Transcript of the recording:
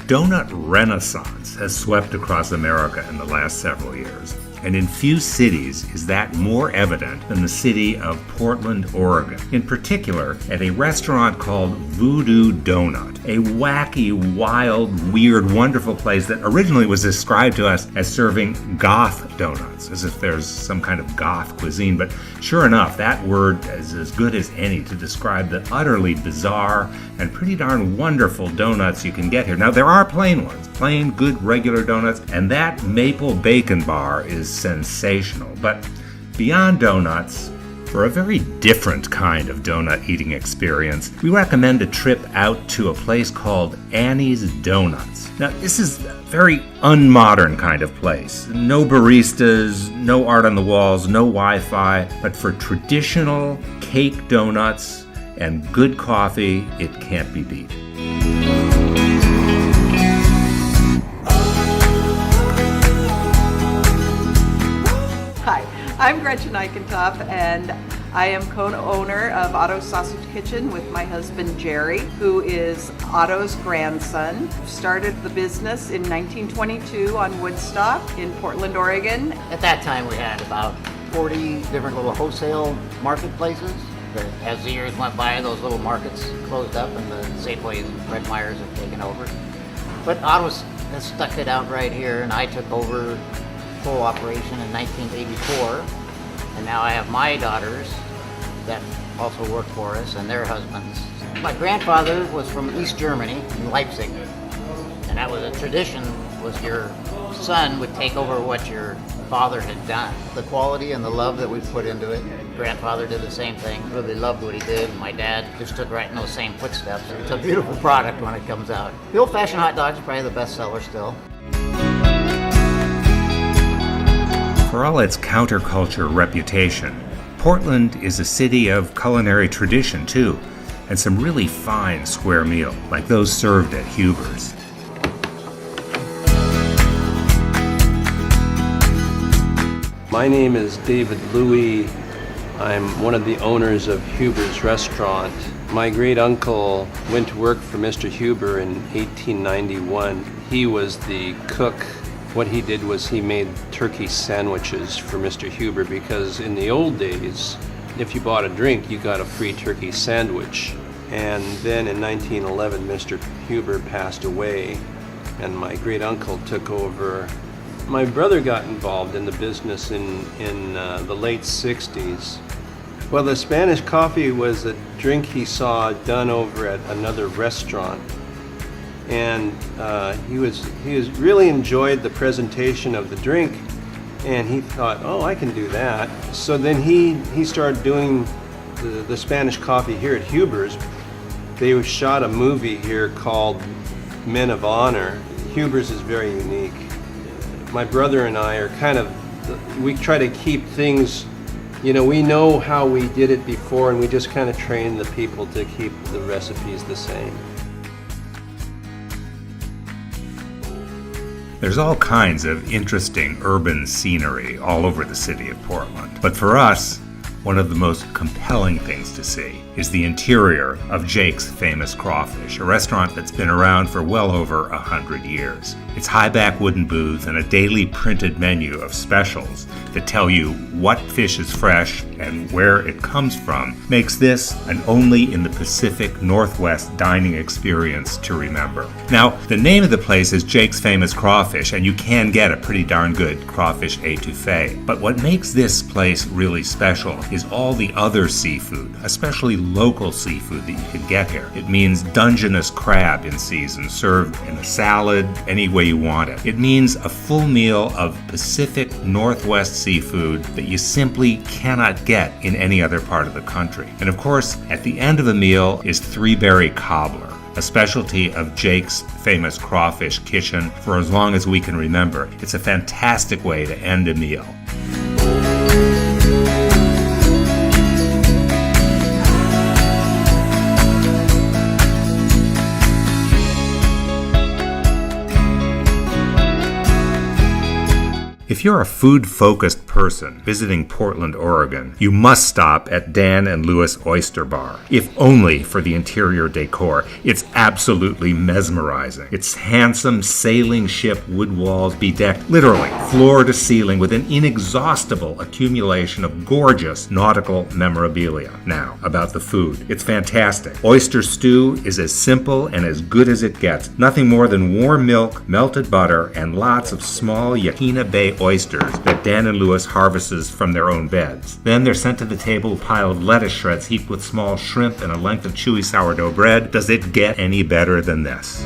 donut renaissance has swept across America in the last several years. And in few cities is that more evident than the city of Portland, Oregon. In particular, at a restaurant called Voodoo Doughnut, a wacky, wild, weird, wonderful place that originally was described to us as serving goth donuts, as if there's some kind of goth cuisine. But sure enough, that word is as good as any to describe the utterly bizarre and pretty darn wonderful donuts you can get here. Now, there are plain ones, plain, good, regular donuts, and that maple bacon bar is sensational. But beyond donuts, for a very different kind of donut eating experience, we recommend a trip out to a place called Annie's Donuts. Now, this is a very unmodern kind of place. No baristas, no art on the walls, no Wi-Fi, but for traditional cake donuts and good coffee, it can't be beat. Hi, I'm Gretchen Eichentoff, and I am co-owner of Otto's Sausage Kitchen with my husband Jerry, who is Otto's grandson. Started the business in 1922 on Woodstock in Portland, Oregon. At that time we had about 40 different little wholesale marketplaces. But as the years went by, those little markets closed up and the Safeways and Fred Meyers have taken over. But Otto's has stuck it out right here, and I took over full operation in 1984, and now I have my daughters that also work for us and their husbands. My grandfather was from East Germany, in Leipzig, and that was a tradition, was your son would take over what your father had done. The quality and the love that we put into it. Grandfather did the same thing, really loved what he did, and my dad just took right in those same footsteps. It's a beautiful product when it comes out. The old-fashioned hot dog is probably the best seller still. For all its counterculture reputation, Portland is a city of culinary tradition too, and some really fine square meals, like those served at Huber's. My name is David Louis. I'm one of the owners of Huber's Restaurant. My great uncle went to work for Mr. Huber in 1891. He was the cook. What he did was he made turkey sandwiches for Mr. Huber, because in the old days, if you bought a drink, you got a free turkey sandwich. And then in 1911, Mr. Huber passed away, and my great uncle took over. My brother got involved in the business in the late 60s. Well, the Spanish coffee was a drink he saw done over at another restaurant. And he really enjoyed the presentation of the drink, and he thought, oh, I can do that. So then he started doing the Spanish coffee here at Huber's. They shot a movie here called Men of Honor. Huber's is very unique. My brother and I are we try to keep things, we know how we did it before, and we just kind of train the people to keep the recipes the same. There's all kinds of interesting urban scenery all over the city of Portland. But for us, one of the most compelling things to see is the interior of Jake's Famous Crawfish, a restaurant that's been around for well over 100 years. Its high-back wooden booth and a daily printed menu of specials that tell you what fish is fresh and where it comes from makes this an only-in-the-Pacific Northwest dining experience to remember. Now, the name of the place is Jake's Famous Crawfish, and you can get a pretty darn good crawfish etouffee. But what makes this place really special is all the other seafood, especially local seafood that you can get here. It means Dungeness crab in season, served in a salad, any way you want it. It means a full meal of Pacific Northwest seafood that you simply cannot get in any other part of the country. And of course, at the end of the meal is three-berry cobbler, a specialty of Jake's Famous Crawfish Kitchen for as long as we can remember. It's a fantastic way to end a meal. If you're a food-focused person visiting Portland, Oregon, you must stop at Dan and Louis Oyster Bar. If only for the interior decor, it's absolutely mesmerizing. Its handsome sailing ship wood walls bedecked literally floor to ceiling with an inexhaustible accumulation of gorgeous nautical memorabilia. Now, about the food. It's fantastic. Oyster stew is as simple and as good as it gets. Nothing more than warm milk, melted butter, and lots of small Yaquina Bay oysters that Dan and Louis harvests from their own beds. Then they're sent to the table with piled lettuce shreds heaped with small shrimp and a length of chewy sourdough bread. Does it get any better than this?